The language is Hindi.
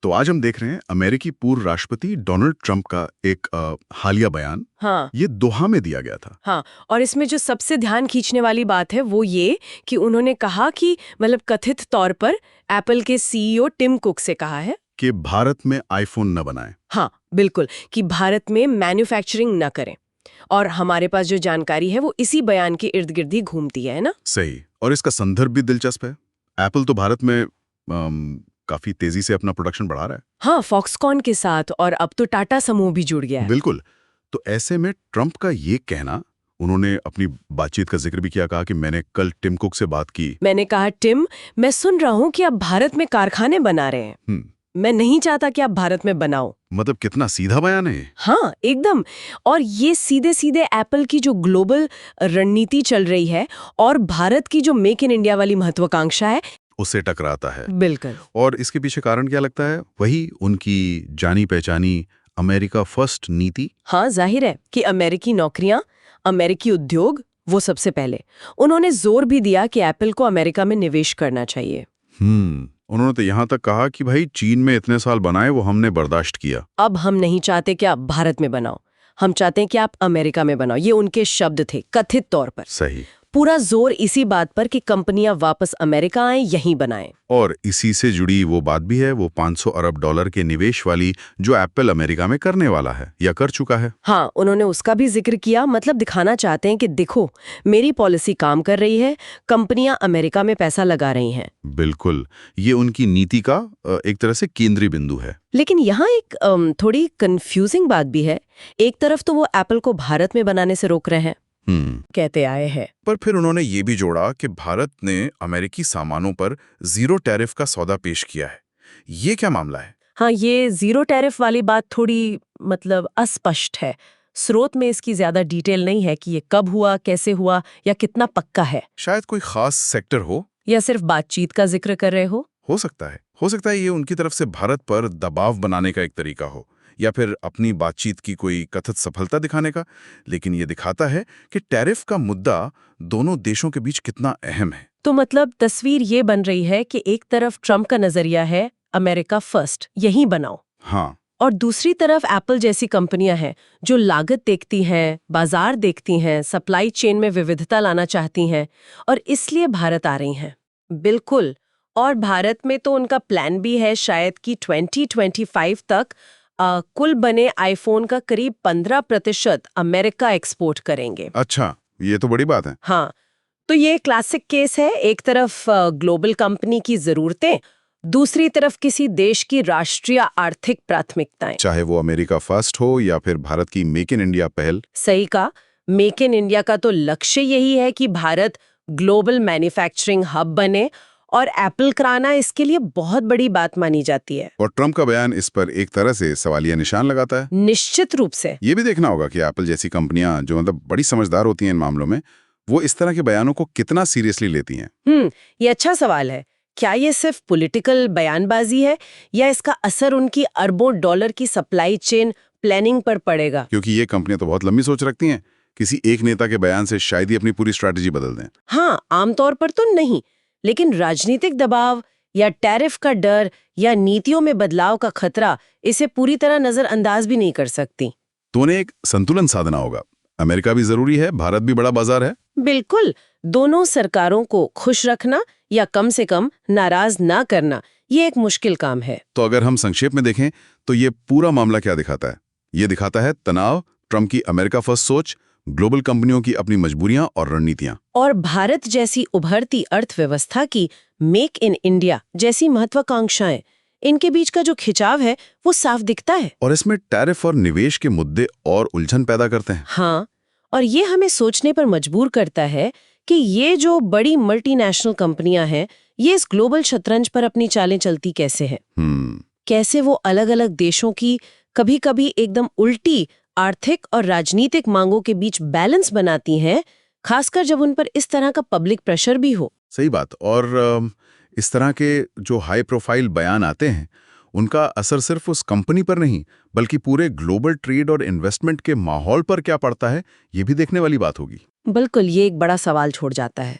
तो आज हम देख रहे हैं अमेरिकी पूर्व राष्ट्रपति डोनाल्ड ट्रंप का एक हालिया बयान। हाँ ये दोहा में दिया गया था। हाँ। और इसमें जो सबसे ध्यान खींचने वाली बात है वो ये कि उन्होंने कहा कि मतलब कथित तौर पर एप्पल के सीईओ टिम कुक से कहा है कि भारत में आईफोन न बनाएं। हाँ बिल्कुल, कि भारत में मैन्युफैक्चरिंग न करें। और हमारे पास जो जानकारी है वो इसी बयान के इर्द गिर्द ही घूमती है ना। सही। और इसका संदर्भ भी दिलचस्प है। एप्पल तो भारत में काफी तेजी से अपना प्रोडक्शन बढ़ा रहा है। हाँ, फॉक्सकॉन के साथ, और अब तो टाटा समूह भी जुड़ गया है। बिल्कुल। तो ऐसे में ट्रंप का ये कहना, उन्होंने अपनी बातचीत का जिक्र भी किया, कहा कि मैंने कल टिम कुक से बात की। मैंने कहा टिम, मैं सुन रहा हूँ कि आप भारत में कारखाने बना रहे हैं। मैं नहीं चाहता कि आप भारत में बनाओ। मतलब कितना सीधा बयान है। हाँ एकदम। और ये सीधे सीधे एप्पल की जो ग्लोबल रणनीति चल रही है और भारत की जो मेक इन इंडिया वाली महत्वाकांक्षा है उससे टकराता है। बिल्कुल। और इसके पीछे कारण क्या लगता है? वही उनकी जानी पहचानी अमेरिका फर्स्ट नीति। हाँ, जाहिर है कि अमेरिकी नौकरियां, अमेरिकी उद्योग, वो सबसे पहले। उन्होंने जोर भी दिया कि एप्पल को अमेरिका में निवेश करना चाहिए। उन्होंने तो यहाँ तक कहा कि भाई चीन में इतने साल बनाए वो हमने बर्दाश्त किया। अब हम नहीं चाहते कि आप भारत में बनाओ, हम चाहते हैं कि आप अमेरिका में बनाओ। ये उनके शब्द थे कथित तौर पर। सही। पूरा जोर इसी बात पर कि कंपनियां वापस अमेरिका आएं, यहीं बनाएं। और इसी से जुड़ी वो बात भी है, वो 500 अरब डॉलर के निवेश वाली जो एप्पल अमेरिका में करने वाला है या कर चुका है। हाँ, उन्होंने उसका भी जिक्र किया। मतलब दिखाना चाहते हैं कि देखो, मेरी पॉलिसी काम कर रही है, कंपनियां अमेरिका में पैसा लगा रही हैं। बिल्कुल, ये उनकी नीति का एक तरह से केंद्रीय बिंदु है। लेकिन यहाँ एक थोड़ी कंफ्यूजिंग बात भी है। एक तरफ तो वो एप्पल को भारत में बनाने से रोक रहे हैं, कहते आए हैं। पर फिर उन्होंने ये भी जोड़ा कि भारत ने अमेरिकी सामानों पर जीरो टैरिफ का सौदा पेश किया है। ये क्या मामला है? हाँ, ये जीरो टैरिफ वाली बात थोड़ी मतलब अस्पष्ट है। स्रोत में इसकी ज्यादा डिटेल नहीं है कि ये कब हुआ, कैसे हुआ या कितना पक्का है। शायद कोई खास सेक्टर हो या सिर्फ बातचीत का जिक्र कर रहे हो सकता है। हो सकता है ये उनकी तरफ से भारत पर दबाव बनाने का एक तरीका हो, या फिर अपनी बातचीत की कोई कथित सफलता दिखाने का। लेकिन ये दिखाता है कि टैरिफ का मुद्दा दोनों देशों के बीच कितना अहम है। तो मतलब तस्वीर ये बन रही है कि एक तरफ ट्रंप का नजरिया है अमेरिका फर्स्ट, यहीं बनाओ। हाँ। और दूसरी तरफ एप्पल जैसी कंपनियां हैं जो लागत देखती हैं, बाजार देखती हैं, सप्लाई चेन में विविधता लाना चाहती हैं और इसलिए भारत आ रही हैं। बिल्कुल। और भारत में तो उनका प्लान भी है शायद कि 2025 तक कुल बने आईफोन का करीब 15% अमेरिका एक्सपोर्ट करेंगे। अच्छा, ये तो बड़ी बात है। हाँ, तो ये क्लासिक केस है। एक तरफ ग्लोबल कंपनी की जरूरतें, दूसरी तरफ किसी देश की राष्ट्रीय आर्थिक प्राथमिकताएं, चाहे वो अमेरिका फर्स्ट हो या फिर भारत की मेक इन इंडिया पहल। सही कहा। मेक इन इंडिया का तो लक्ष्य यही है कि भारत ग्लोबल मैन्युफैक्चरिंग हब बने और एप्पल कराना इसके लिए बहुत बड़ी बात मानी जाती है। और ट्रंप का बयान इस पर एक तरह से सवालिया निशान लगाता है। निश्चित रूप से। ये भी देखना होगा कि एप्पल जैसी कंपनियां जो मतलब बड़ी समझदार होती हैं इन मामलों में, वो इस तरह के बयानों को कितना सीरियसली लेती हैं। ये अच्छा सवाल है। क्या ये सिर्फ पॉलिटिकल बयानबाजी है या इसका असर उनकी अरबों डॉलर की सप्लाई चेन प्लानिंग पर पड़ेगा? क्योंकि ये कंपनियां तो बहुत लंबी सोच रखती हैं। किसी एक नेता के बयान से शायद ही अपनी पूरी स्ट्रैटेजी बदल दें। हाँ, आमतौर पर तो नहीं, लेकिन राजनीतिक दबाव या टैरिफ का डर या नीतियों में बदलाव का खतरा इसे पूरी तरह नजरअंदाज भी नहीं कर सकती। तो उन्हें एक संतुलन साधना होगा। अमेरिका भी जरूरी है, भारत भी बड़ा बाजार है। बिल्कुल। दोनों सरकारों को खुश रखना या कम से कम नाराज ना करना, ये एक मुश्किल काम है। तो अगर हम संक्षेप में देखें तो ये पूरा मामला क्या दिखाता है? ये दिखाता है तनाव, ट्रंप की अमेरिका फर्स्ट सोच, ग्लोबल कंपनियों की अपनी मजबूरियां और रणनीतियां, और भारत जैसी उभरती अर्थव्यवस्था की मेक इन इंडिया जैसी महत्वाकांक्षाएं। इनके बीच का जो खिंचाव है वो साफ दिखता है। और इसमें टैरिफ और निवेश के मुद्दे और उलझन पैदा करते हैं। हाँ, और ये हमें सोचने पर मजबूर करता है कि ये जो बड़ी मल्टीनेशनल कंपनियां हैं, ये इस ग्लोबल शतरंज पर अपनी चालें चलती कैसे हैं। कैसे वो अलग अलग देशों की कभी-कभी एकदम उल्टी आर्थिक और राजनीतिक मांगों के बीच बैलेंस बनाती हैं, खासकर जब उन पर इस तरह का पब्लिक प्रेशर भी हो। सही बात। और इस तरह के जो हाई प्रोफाइल बयान आते हैं, उनका असर सिर्फ उस कंपनी पर नहीं बल्कि पूरे ग्लोबल ट्रेड और इन्वेस्टमेंट के माहौल पर क्या पड़ता है, ये भी देखने वाली बात होगी। बिल्कुल, ये एक बड़ा सवाल छोड़ जाता है।